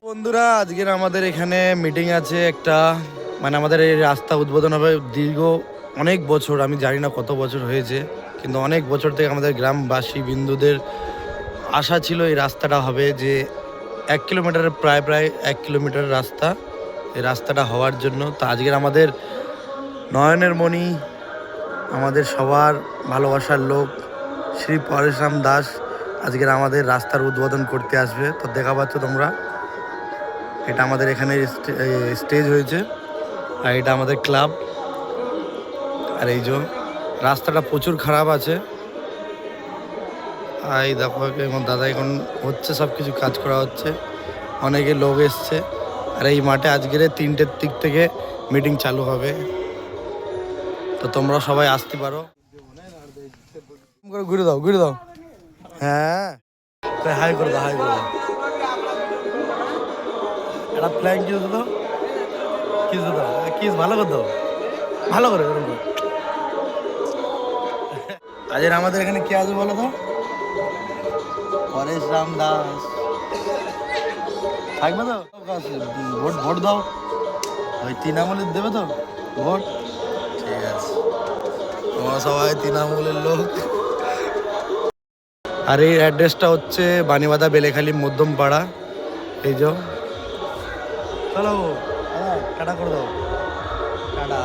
বন্ধুরা, আজকের আমাদের এখানে মিটিং আছে একটা, মানে আমাদের এই রাস্তা উদ্বোধন হবে। দীর্ঘ অনেক বছর, আমি জানি না কত বছর হয়েছে, কিন্তু অনেক বছর থেকে আমাদের গ্রামবাসী বিন্দুদের আশা ছিল এই রাস্তাটা হবে, যে 1 কিলোমিটারের প্রায় 1 কিলোমিটার রাস্তা, এই রাস্তাটা হওয়ার জন্য। তো আজকের আমাদের নয়নের মণি, আমাদের সবার ভালোবাসার লোক শ্রী পরেশরাম দাস আজকের আমাদের রাস্তার উদ্বোধন করতে আসবে। তো দেখা পাচ্ছ তোমরা, এটা আমাদের এখানে স্টেজ হয়েছে, আর এটা আমাদের ক্লাব। আর এই যে রাস্তাটা প্রচুর খারাপ আছে, আর এই দেখো এখন দাদা এখন হচ্ছে, সব কিছু কাজ করা হচ্ছে, অনেকে লোক এসছে। আর এই মাঠে আজকের 3টের দিক থেকে মিটিং চালু হবে, তো তোমরা সবাই আসতে পারো। ঘুরে দাও, ঘুরে দাও। হ্যাঁ, হাই করে দাও, হাই করে দাও। একটা প্ল্যান কিস দাও, কিস দাও, কিস ভালো করে দাও, ভালো করে এরকম করে। আজের আমাদের এখানে কে আছে বলো তো? পরেশরাম দাস থাকবে তো? ভোট ভোট দাও, ওই তৃণমূলের দেবে তো ভোট? ঠিক আছে, তোমরা সবাই তৃণমূলের লোক। আর এই অ্যাড্রেসটা হচ্ছে বানিবাদা বেলেখালি মধ্যম পাড়া। এই যে চলো, টাটা করে দাও, টাটা।